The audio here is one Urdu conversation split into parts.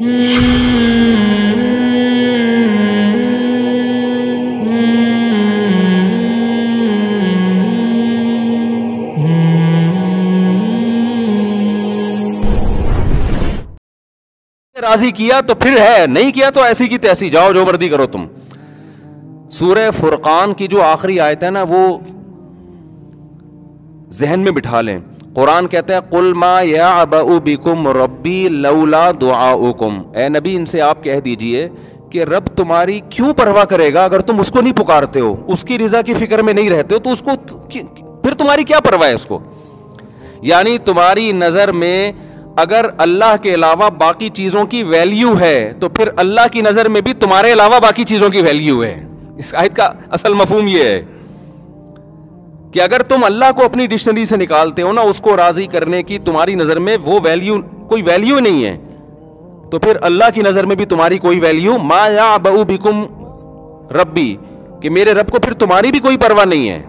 راضی کیا تو پھر ہے، نہیں کیا تو ایسی کی تیسی، جاؤ جو مردی کرو تم. سورہ فرقان کی جو آخری آیت ہے نا وہ ذہن میں بٹھا لیں. قرآن کہتا ہے قل ما یعبأ بکم ربی لولا دعاؤکم، اے نبی ان سے آپ کہہ دیجئے کہ رب تمہاری کیوں پرواہ کرے گا اگر تم اس کو نہیں پکارتے ہو، اس کی رضا کی فکر میں نہیں رہتے ہو تو اس کو پھر تمہاری کیا پرواہ ہے اس کو. یعنی تمہاری نظر میں اگر اللہ کے علاوہ باقی چیزوں کی ویلیو ہے تو پھر اللہ کی نظر میں بھی تمہارے علاوہ باقی چیزوں کی ویلیو ہے. اس آیت کا اصل مفہوم یہ ہے کہ اگر تم اللہ کو اپنی ڈکشنری سے نکالتے ہو نا، اس کو راضی کرنے کی تمہاری نظر میں وہ ویلیو کوئی ویلیو نہیں ہے، تو پھر اللہ کی نظر میں بھی تمہاری کوئی ویلیو ما یعبأ بکم ربی، کہ میرے رب کو پھر تمہاری بھی کوئی پرواہ نہیں ہے.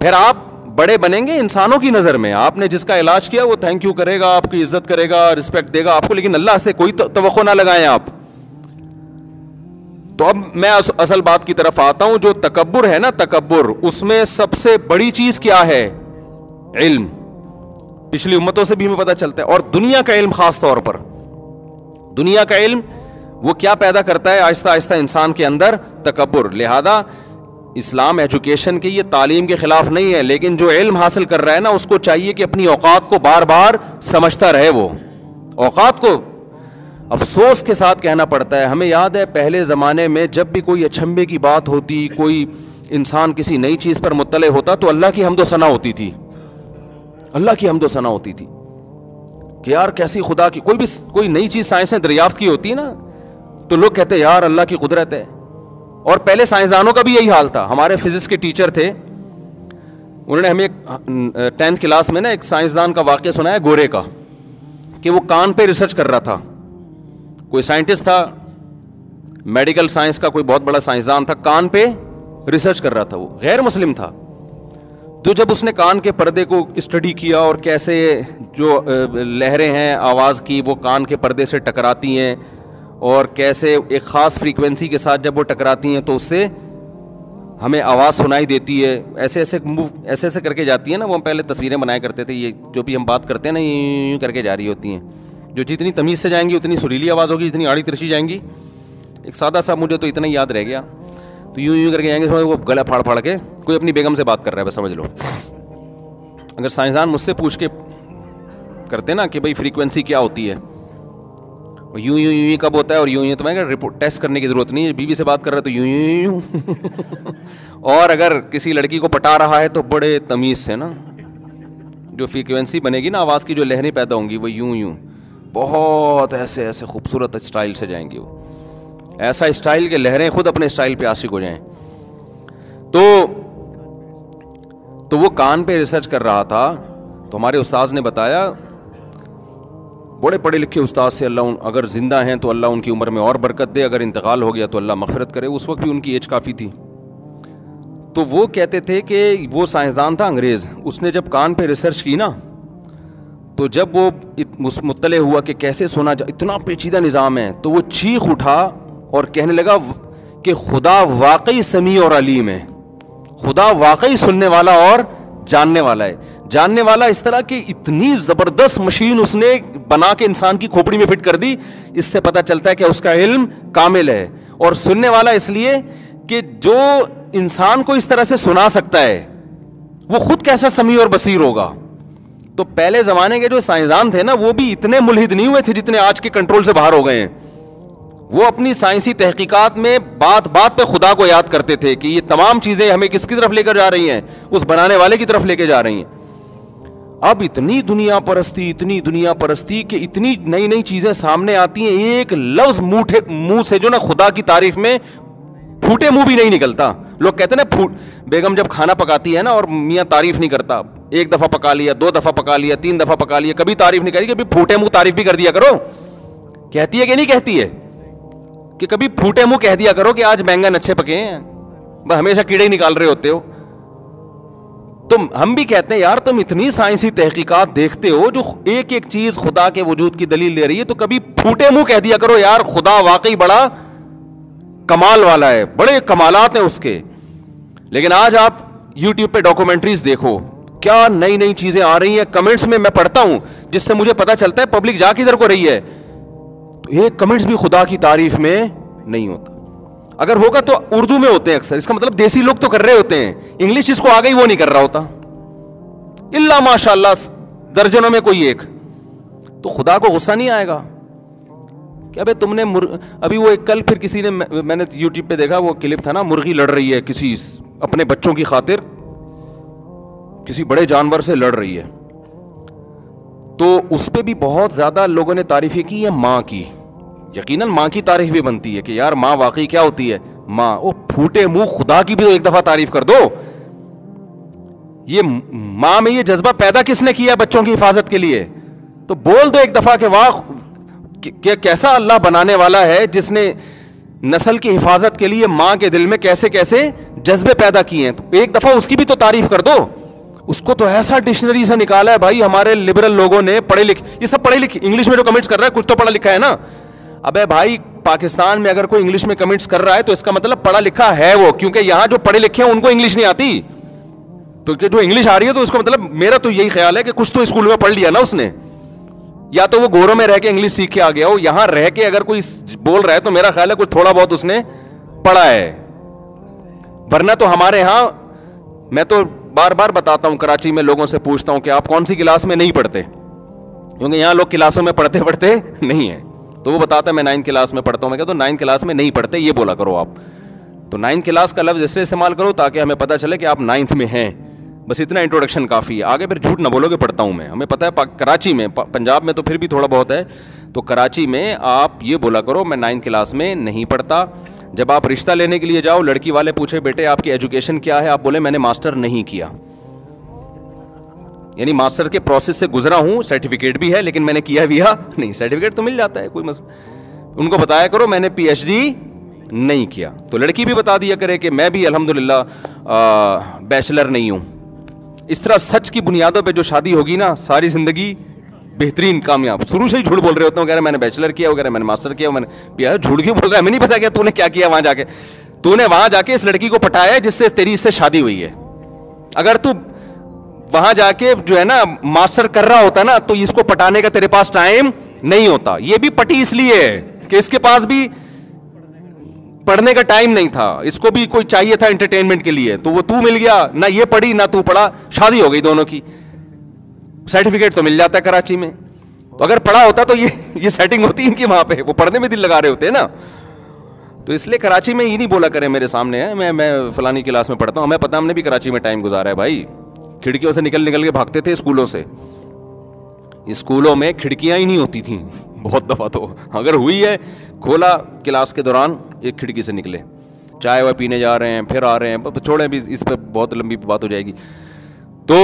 پھر آپ بڑے بنیں گے انسانوں کی نظر میں، آپ نے جس کا علاج کیا وہ تھینک یو کرے گا، آپ کی عزت کرے گا، رسپیکٹ دے گا آپ کو، لیکن اللہ سے کوئی توقع نہ لگائیں آپ. تو اب میں اصل بات کی طرف آتا ہوں. جو تکبر ہے نا، تکبر، اس میں سب سے بڑی چیز کیا ہے؟ علم. پچھلی امتوں سے بھی ہمیں پتہ چلتا ہے، اور دنیا کا علم خاص طور پر. دنیا کا علم وہ کیا پیدا کرتا ہے آہستہ آہستہ انسان کے اندر؟ تکبر. لہذا اسلام ایجوکیشن کی یہ تعلیم کے خلاف نہیں ہے، لیکن جو علم حاصل کر رہا ہے نا اس کو چاہیے کہ اپنی اوقات کو بار بار سمجھتا رہے. وہ اوقات کو افسوس کے ساتھ کہنا پڑتا ہے. ہمیں یاد ہے پہلے زمانے میں جب بھی کوئی اچھمبے کی بات ہوتی، کوئی انسان کسی نئی چیز پر مطلع ہوتا تو اللہ کی حمد و ثنا ہوتی تھی، اللہ کی حمد و ثنا ہوتی تھی کہ یار کیسی خدا کی کوئی نئی چیز سائنس نے دریافت کی ہوتی ہے نا تو لوگ کہتے یار اللہ کی قدرت ہے. اور پہلے سائنسدانوں کا بھی یہی حال تھا. ہمارے فزکس کے ٹیچر تھے، انہوں نے ہمیں 10th کلاس میں نا ایک سائنسدان کا واقعہ سنایا گورے کا، کہ وہ کان پہ ریسرچ کر رہا تھا. کوئی سائنٹسٹ تھا، میڈیکل سائنس کا کوئی بہت بڑا سائنسدان تھا، کان پہ ریسرچ کر رہا تھا. وہ غیر مسلم تھا. تو جب اس نے کان کے پردے کو اسٹڈی کیا اور کیسے جو لہریں ہیں آواز کی وہ کان کے پردے سے ٹکراتی ہیں اور کیسے ایک خاص فریکوینسی کے ساتھ جب وہ ٹکراتی ہیں تو اس سے ہمیں آواز سنائی دیتی ہے، ایسے ایسے کر کے جاتی ہے نا. وہ ہم پہلے تصویریں بنایا کرتے تھے، یہ جو بھی ہم بات کرتے ہیں نا یوں کر کے جا رھی ہوتی ہیں، جو جتنی تمیز سے جائیں گی اتنی سریلی آواز ہوگی، جتنی آڑی ترچی جائیں گی. ایک سادہ سا مجھے تو اتنا ہی یاد رہ گیا، تو یوں کر کے جائیں گے، وہ گلا پھاڑ کے کوئی اپنی بیگم سے بات کر رہا ہے بس سمجھ لو. اگر سائنسدان مجھ سے پوچھ کے کرتے نا کہ بھائی فریکوینسی کیا ہوتی ہے، یوں کب ہوتا ہے اور یوں تو میں رپورٹ ٹیسٹ کرنے کی ضرورت نہیں ہے. بیوی سے بات کر رہا ہے تو یوں اور اگر کسی لڑکی کو پٹا رہا ہے تو بڑے تمیز سے نا جو فریکوینسی بنے گی نا آواز کی، جو لہریں پیدا ہوں گی وہ یوں بہت ایسے خوبصورت اسٹائل سے جائیں گی. وہ ایسا اسٹائل کہ لہریں خود اپنے اسٹائل پہ عاشق ہو جائیں. تو وہ کان پہ ریسرچ کر رہا تھا. تو ہمارے استاذ نے بتایا، بڑے پڑھے لکھے استاد سے، اللہ اگر زندہ ہیں تو اللہ ان کی عمر میں اور برکت دے، اگر انتقال ہو گیا تو اللہ مغفرت کرے. اس وقت بھی ان کی ایج کافی تھی. تو وہ کہتے تھے کہ وہ سائنسدان تھا انگریز، اس نے جب کان پہ ریسرچ کی نا تو جب وہ مطلع ہوا کہ کیسے سنا اتنا پیچیدہ نظام ہے، تو وہ چیخ اٹھا اور کہنے لگا کہ خدا واقعی سمیع اور علیم ہے، خدا واقعی سننے والا اور جاننے والا ہے. جاننے والا اس طرح کہ اتنی زبردست مشین اس نے بنا کے انسان کی کھوپڑی میں فٹ کر دی، اس سے پتہ چلتا ہے کہ اس کا علم کامل ہے. اور سننے والا اس لیے کہ جو انسان کو اس طرح سے سنا سکتا ہے وہ خود کیسا سمیع اور بصیر ہوگا. تو پہلے زمانے کے جو سائنسدان تھے نا وہ بھی اتنے ملحد نہیں ہوئے تھے جتنے آج کے کنٹرول سے باہر ہو گئے ہیں. وہ اپنی سائنسی تحقیقات میں بات پہ خدا کو یاد کرتے تھے کہ یہ تمام چیزیں ہمیں کس کی طرف لے کر جا رہی ہیں؟ اس بنانے والے کی طرف لے کے جا رہی ہیں. اب اتنی دنیا پرستی کہ اتنی نئی چیزیں سامنے آتی ہیں، ایک لفظ منہ سے جو نا خدا کی تعریف میں پھوٹے منہ بھی نہیں نکلتا. لوگ کہتے ہیں نا بیگم جب کھانا پکاتی ہے نا اور میاں تعریف نہیں کرتا، ایک دفعہ پکا لیا، 2 دفعہ پکا لیا، 3 دفعہ پکا لیا، کبھی تعریف نہیں کری، کبھی پھوٹے منہ تعریف بھی کر دیا کرو. کہتی ہے کہ نہیں کہتی ہے کہ کبھی پھوٹے منہ کہہ دیا کرو کہ آج بینگن اچھے پکے ہیں، بس ہمیشہ کیڑے ہی نکال رہے ہوتے ہو. ہم بھی کہتے ہیں یار تم اتنی سائنسی تحقیقات دیکھتے ہو جو ایک ایک چیز خدا کے وجود کی دلیل دے رہی ہے, تو کبھی پھوٹے منہ کہہ دیا کرو یار خدا واقعی بڑا کمال والا ہے, بڑے کمالات ہیں اس کے. لیکن آج آپ یوٹیوب پہ ڈاکومنٹریز دیکھو, کیا نئی نئی چیزیں آ رہی ہیں. کمنٹس میں پڑھتا ہوں جس سے مجھے پتا چلتا ہے پبلک جا کدھر کو رہی ہے, تو ایک کمنٹس بھی خدا کی تعریف میں نہیں ہوتا. اگر ہوگا تو اردو میں ہوتے ہیں اکثر, اس کا مطلب دیسی لوگ تو کر رہے ہوتے ہیں, انگلش جس کو آ گئی وہ نہیں کر رہا ہوتا, اللہ ماشاء اللہ درجنوں میں کوئی ایک. تو خدا کو غصہ نہیں آئے گا کہ ابے تم نے ابھی وہ ایک کل پھر کسی نے, میں نے یوٹیوب پہ دیکھا وہ کلپ تھا نا, مرغی لڑ رہی ہے کسی اپنے بچوں کی خاطر, کسی بڑے جانور سے لڑ رہی ہے, تو اس پہ بھی بہت زیادہ لوگوں نے تعریفیں کی ہے ماں کی. یقیناً ماں کی تعریف بھی بنتی ہے کہ یار ماں واقعی کیا ہوتی ہے ماں. او پھوٹے منہ, خدا کی بھی ایک دفعہ تعریف کر دو. یہ ماں میں یہ جذبہ پیدا کس نے کیا بچوں کی حفاظت کے لیے, تو بول دو ایک دفعہ کہ واہ کہ کیسا اللہ بنانے والا ہے جس نے نسل کی حفاظت کے لیے ماں کے دل میں کیسے کیسے جذبے پیدا کیے ہیں. تو ایک دفعہ اس کی بھی تو تعریف کر دو. اس کو تو ایسا ڈکشنری سے نکالا ہے بھائی ہمارے لبرل لوگوں نے, پڑھے لکھے, یہ سب پڑھے لکھے, انگلش میں جو کمنٹس کر رہا ہے کچھ تو پڑھا لکھا ہے نا. ابے بھائی پاکستان میں اگر کوئی انگلش میں کمنٹس کر رہا ہے تو اس کا مطلب پڑھا لکھا ہے وہ, کیونکہ یہاں جو پڑھے لکھے ہیں ان کو انگلش نہیں آتی. تو جو انگلش آ رہی ہے تو اس کا مطلب میرا تو یہی خیال ہے کہ کچھ تو اسکول میں پڑھ لیا نا اس نے, یا تو وہ گوروں میں رہ کے انگلش سیکھ کے آ گیا ہو. یہاں رہ کے اگر کوئی بول رہا ہے تو میرا خیال ہے کوئی تھوڑا بہت اس نے پڑھا ہے. ورنہ تو ہمارے ہاں, میں تو بار بار بتاتا ہوں, کراچی میں لوگوں سے پوچھتا ہوں کہ آپ کون سی کلاس میں نہیں پڑھتے, کیونکہ یہاں لوگ کلاسوں میں پڑھتے نہیں ہیں. تو وہ بتاتا ہے میں 9 کلاس میں پڑھتا ہوں. میں کہتا ہوں 9 کلاس میں نہیں پڑھتے یہ بولا کرو آپ. تو 9 کلاس کا لفظ اس لیے استعمال کرو تاکہ ہمیں پتہ چلے کہ آپ 9th میں ہیں, بس اتنا انٹروڈکشن کافی ہے. آگے پھر جھوٹ نہ بولو کہ پڑھتا ہوں میں, ہمیں پتہ ہے کراچی میں, پنجاب میں تو پھر بھی تھوڑا بہت ہے, تو کراچی میں آپ یہ بولا کرو میں 9 کلاس میں نہیں پڑھتا. جب آپ رشتہ لینے کے لیے جاؤ, لڑکی والے پوچھے بیٹے آپ کی ایجوکیشن کیا ہے, آپ بولے میں نے ماسٹر نہیں کیا, یعنی ماسٹر کے پروسیس سے گزرا ہوں, سرٹیفکیٹ بھی ہے لیکن میں نے کیا بھی نہیں. سرٹیفکیٹ تو مل جاتا ہے, کوئی مسئلہ. ان کو بتایا کرو میں نے پی ایچ ڈی نہیں کیا. تو لڑکی بھی بتا دیا کرے کہ میں بھی الحمدللہ بیچلر نہیں ہوں. اس طرح سچ کی بنیادوں پہ جو شادی ہوگی نا, ساری زندگی بہترین کامیاب. شروع سے ہی جھوٹ بول رہے ہوتے ہیں, کہہ رہے میں نے بیچلر کیا, وہ کہہ رہے میں نے ماسٹر کیا, میں نے پیا. جھوٹ کیوں بول رہا ہے, ہمیں نہیں پتا کہ تو نے کیا کیا وہاں جا کے. تو نے وہاں جا کے اس لڑکی کو پٹایا جس سے تیری اس سے شادی ہوئی ہے. اگر تو وہاں جا کے جو ہے نا ماسٹر کر رہا ہوتا نا تو اس کو پٹانے کا تیرے پاس ٹائم نہیں ہوتا. یہ بھی پٹی اس لیے ہے کہ اس کے پاس بھی پڑھنے کا ٹائم نہیں تھا, اس کو بھی کوئی چاہیے تھا انٹرٹینمنٹ کے لیے, تو وہ تو مل گیا, نہ یہ پڑھی نہ تو پڑھا, شادی ہو گئی دونوں کی. سرٹیفکیٹ تو مل جاتا ہے کراچی میں. تو اگر پڑھا ہوتا تو یہ سیٹنگ ہوتی ان کی وہاں پہ, وہ پڑھنے میں دل لگا رہے ہوتے ہیں نا. تو اس لیے کراچی میں یہ نہیں بولا کرے میرے سامنے ہے میں فلانی کلاس میں پڑھتا ہوں. ہمیں پتا, ہم نے بھی کراچی میں ٹائم گزارا ہے بھائی. کھڑکیوں سے نکل کے بھاگتے تھے اسکولوں سے. اسکولوں میں کھڑکیاں ہی نہیں ہوتی تھیں بہت دفعہ, تو اگر ہوئی ہے کھولا کلاس کے دوران ایک کھڑکی سے نکلے, چائے وائے پینے جا رہے ہیں, پھر آ رہے ہیں. چھوڑیں بھی, اس پہ بہت لمبی بات ہو جائے گی. تو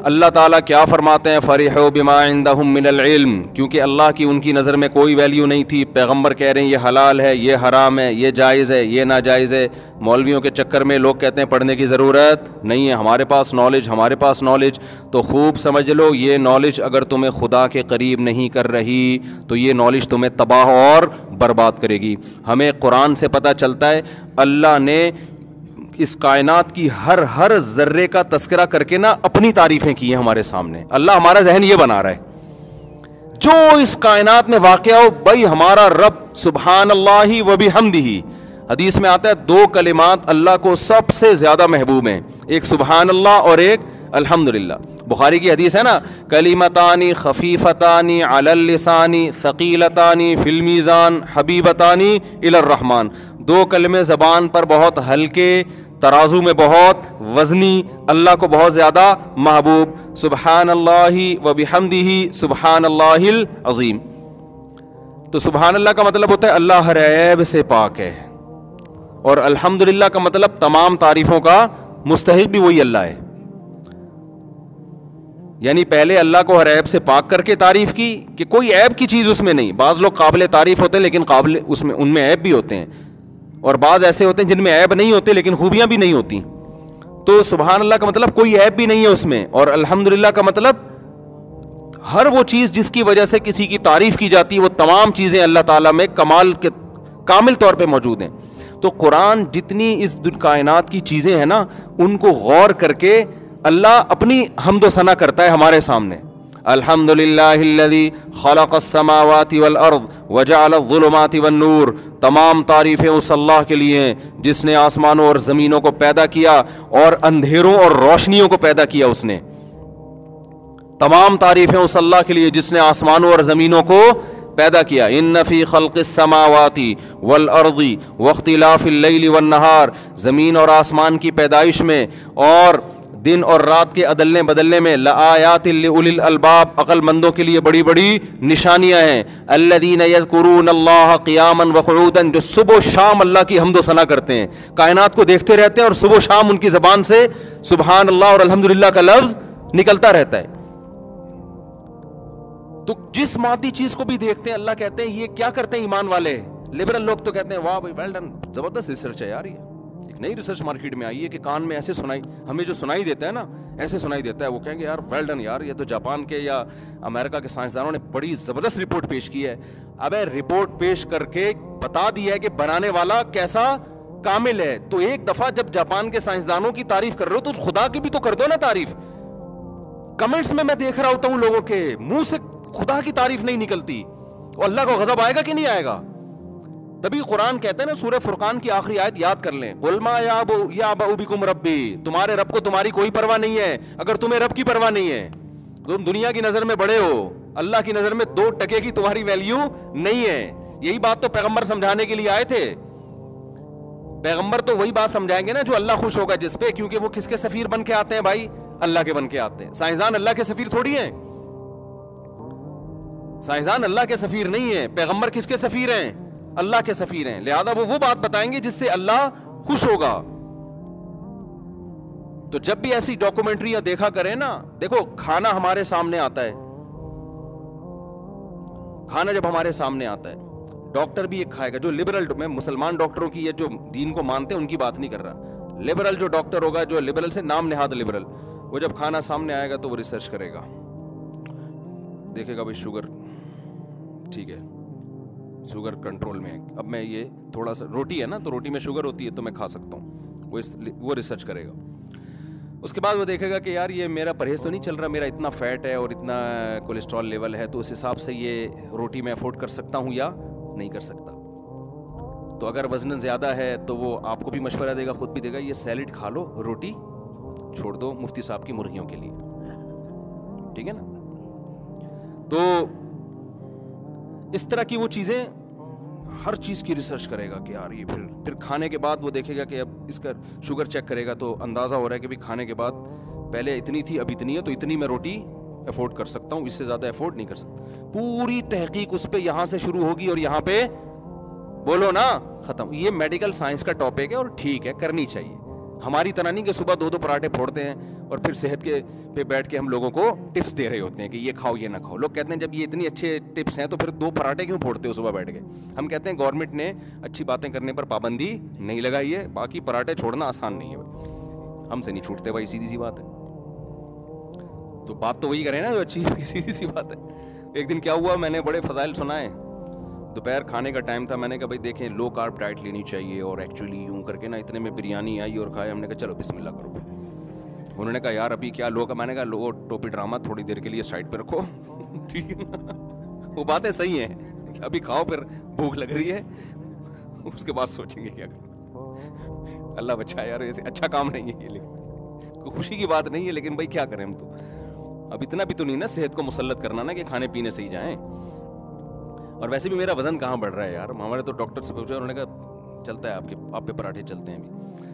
اللہ تعالیٰ کیا فرماتے ہیں, فَرِحُوا بِمَا عِندَهُم مِّنَ الْعِلْمِ, کیونکہ اللہ کی ان کی نظر میں کوئی ویلیو نہیں تھی. پیغمبر کہہ رہے ہیں یہ حلال ہے, یہ حرام ہے, یہ جائز ہے, یہ ناجائز ہے. مولویوں کے چکر میں لوگ کہتے ہیں پڑھنے کی ضرورت نہیں ہے, ہمارے پاس نالج. تو خوب سمجھ لو, یہ نالج اگر تمہیں خدا کے قریب نہیں کر رہی تو یہ نالج تمہیں تباہ اور برباد کرے گی. ہمیں قرآن سے پتہ چلتا ہے اللہ نے اس کائنات کی ہر ذرے کا تذکرہ کر کے نا اپنی تعریفیں کی ہیں ہمارے سامنے. اللہ ہمارا ذہن یہ بنا رہا ہے, جو اس کائنات میں واقع ہو بھائی ہمارا رب سبحان اللہ و بحمدہ. حدیث میں آتا ہے 2 کلمات اللہ کو سب سے زیادہ محبوب ہیں, ایک سبحان اللہ اور ایک الحمدللہ. بخاری کی حدیث ہے نا, کلمتانی خفیفتانی علی اللسان ثقیلتانی فی المیزان حبیبتانی الی الرحمن. 2 کلمے زبان پر بہت ہلکے, ترازو میں بہت وزنی, اللہ کو بہت زیادہ محبوب. سبحان اللہ و بحمدہ سبحان اللہ العظیم. تو سبحان اللہ کا مطلب ہوتا ہے اللہ ہر عیب سے پاک ہے, اور الحمدللہ کا مطلب تمام تعریفوں کا مستحق بھی وہی اللہ ہے. یعنی پہلے اللہ کو ہر عیب سے پاک کر کے تعریف کی کہ کوئی عیب کی چیز اس میں نہیں. بعض لوگ قابل تعریف ہوتے ہیں لیکن ان میں عیب بھی ہوتے ہیں, اور بعض ایسے ہوتے ہیں جن میں عیب نہیں ہوتے لیکن خوبیاں بھی نہیں ہوتی. تو سبحان اللہ کا مطلب کوئی عیب بھی نہیں ہے اس میں, اور الحمدللہ کا مطلب ہر وہ چیز جس کی وجہ سے کسی کی تعریف کی جاتی ہے وہ تمام چیزیں اللہ تعالیٰ میں کامل طور پہ موجود ہیں. تو قرآن جتنی اس کائنات کی چیزیں ہیں نا ان کو غور کر کے اللہ اپنی حمد و ثنا کرتا ہے ہمارے سامنے. الحمدللہ الذی خلق السماوات والارض وجعل الظلمات والنور, تمام تعریفیں اس اللہ کے لیے ہیں جس نے آسمانوں اور زمینوں کو پیدا کیا اور اندھیروں اور روشنیوں کو پیدا کیا. اس نے تمام تعریفیں اس اللہ کے لیے جس نے آسمانوں اور زمینوں کو پیدا کیا. ان فی خلق السماوات والارض واختلاف اللیل والنہار, زمین اور آسمان کی پیدائش میں اور دن اور رات کے عدلنے بدلنے میں لآیات لأولی الالباب, عقل مندوں کے لیے بڑی بڑی نشانیاں ہیں. الذین یذکرون اللہ قیاما وقعودا, جو صبح و شام اللہ کی حمد و ثنا کرتے ہیں, کائنات کو دیکھتے رہتے ہیں اور صبح و شام ان کی زبان سے سبحان اللہ اور الحمدللہ کا لفظ نکلتا رہتا ہے. تو جس مادی چیز کو بھی دیکھتے ہیں اللہ کہتے ہیں یہ کیا کرتے ہیں ایمان والے. لبرل لوگ تو کہتے ہیں واہ بھائی ویل ڈن, زبردست ریسرچ ہے یار, یہ ایک نئی ریسرچ مارکیٹ میں آئی ہے کہ کان میں ایسے سنائی, ہمیں جو سنائی دیتا ہے نا ایسے سنائی دیتا ہے, وہ کہیں گے یار ویل ڈن یار, یہ تو جاپان کے یا امریکہ کے سائنسدانوں نے بڑی زبردست رپورٹ پیش کی ہے. ابے رپورٹ پیش کر کے بتا دیا ہے کہ بنانے والا کیسا کامل ہے. تو ایک دفعہ جب جاپان کے سائنسدانوں کی تعریف کر رہے ہو تو خدا کی بھی تو کر دو نا تعریف. کمنٹس میں دیکھ رہا ہوتا ہوں لوگوں کے منہ سے خدا کی تعریف نہیں نکلتی, اور اللہ کو غضب آئے گا کہ نہیں آئے گا. تبھی قرآن کہتے ہیں نا سورہ فرقان کی آخری آیت یاد کر لیں, قل ما یعبأ بکم ربی, تمہارے رب کو تمہاری کوئی پرواہ نہیں ہے. اگر تمہیں رب کی پرواہ نہیں ہے, تم دنیا کی نظر میں بڑے ہو, اللہ کی نظر میں 2 ٹکے کی تمہاری ویلیو نہیں ہے. یہی بات تو پیغمبر سمجھانے کے لیے آئے تھے. پیغمبر تو وہی بات سمجھائیں گے نا جو اللہ خوش ہوگا جس پہ, کیونکہ وہ کس کے سفیر بن کے آتے ہیں بھائی, اللہ کے بن کے آتے ہیں. سائنسدان اللہ کے سفیر تھوڑی ہیں, سائنسدان اللہ کے سفیر نہیں ہیں. پیغمبر کس کے سفیر ہیں؟ اللہ کے سفیر ہیں. لہذا وہ بات بتائیں گے جس سے اللہ خوش ہوگا. تو جب بھی ایسی ڈاکومنٹریاں دیکھا کریں نا, دیکھو کھانا ہمارے سامنے آتا ہے, کھانا جب ہمارے سامنے آتا ہے ڈاکٹر بھی ایک کھائے گا. جو لبرل, میں مسلمان ڈاکٹروں کی یا جو دین کو مانتے ہیں ان کی بات نہیں کر رہا, لبرل جو ڈاکٹر ہوگا, جو لبرل سے نام نہاد لبرل, وہ جب کھانا سامنے آئے گا تو وہ ریسرچ کرے گا, دیکھے گا بھائی شوگر ٹھیک ہے, شوگر کنٹرول میں ہے, اب میں یہ تھوڑا سا روٹی ہے نا تو روٹی میں شوگر ہوتی ہے تو میں کھا سکتا ہوں, وہ ریسرچ کرے گا. اس کے بعد وہ دیکھے گا کہ یار یہ میرا پرہیز تو نہیں چل رہا, میرا اتنا فیٹ ہے اور اتنا کولیسٹرول لیول ہے, تو اس حساب سے یہ روٹی میں افورڈ کر سکتا ہوں یا نہیں کر سکتا. تو اگر وزن زیادہ ہے تو وہ آپ کو بھی مشورہ دے گا, خود بھی دے گا, یہ سیلڈ کھا لو, روٹی چھوڑ دو مفتی صاحب کی مرغیوں کے لیے, ٹھیک ہے نا. تو اس طرح کی وہ چیزیں, ہر چیز کی ریسرچ کرے گا کہ یار یہ پھر کھانے کے بعد وہ دیکھے گا کہ اب اس کا شوگر چیک کرے گا تو اندازہ ہو رہا ہے کہ بھی کھانے کے بعد پہلے اتنی تھی اب اتنی ہے, تو اتنی میں روٹی افورڈ کر سکتا ہوں, اس سے زیادہ افورڈ نہیں کر سکتا. پوری تحقیق اس پہ یہاں سے شروع ہوگی اور یہاں پہ بولو نا ختم. یہ میڈیکل سائنس کا ٹاپک ہے اور ٹھیک ہے, کرنی چاہیے. ہماری طرح نہیں کہ صبح 2 پراٹھے پھوڑتے ہیں اور پھر صحت کے پہ بیٹھ کے ہم لوگوں کو ٹپس دے رہے ہوتے ہیں کہ یہ کھاؤ یہ نہ کھاؤ. لوگ کہتے ہیں جب یہ اتنی اچھے ٹپس ہیں تو پھر 2 پراٹھے کیوں پھوڑتے ہو صبح بیٹھ کے. ہم کہتے ہیں گورنمنٹ نے اچھی باتیں کرنے پر پابندی نہیں لگائی ہے, باقی پراٹھے چھوڑنا آسان نہیں ہے بھائی, ہم سے نہیں چھوٹتے بھائی, سیدھی سی بات ہے. تو بات تو وہی کریں نا جو اچھی سیدھی سی بات ہے. ایک دن کیا ہوا, میں نے بڑے فضائل سنائے, دوپہر کھانے کا ٹائم تھا, میں نے کہا بھائی دیکھیں لو کارب ڈائٹ لینی چاہیے, اور ایکچولی یوں کر کے نا اتنے میں بریانی آئی اور کھائے. ہم نے کہا چلو بسم اللہ کرو. انہوں نے کہا یار ابھی کیا لو کا, میں نے کہا لو ٹوپی ڈرامہ تھوڑی دیر کے لیے سائڈ پہ رکھو, ٹھیک ہے نا. وہ باتیں صحیح ہیں, ابھی کھاؤ, پھر بھوک لگ رہی ہے, اس کے بعد سوچیں گے کیا کریں. اللہ بچا یار, ایسے اچھا کام نہیں ہے یہ, لیکن کوئی خوشی کی بات نہیں ہے, لیکن بھائی کیا کریں ہم. تو اب اتنا بھی تو نہیں نا صحت کو مسلط کرنا نا کہ کھانے پینے سے ہی جائیں. اور ویسے بھی میرا وزن کہاں بڑھ رہا ہے یار, ہمارے تو ڈاکٹر سے پوچھا, انہوں نے کہا چلتا ہے آپ پہ پراٹھے چلتے ہیں ابھی.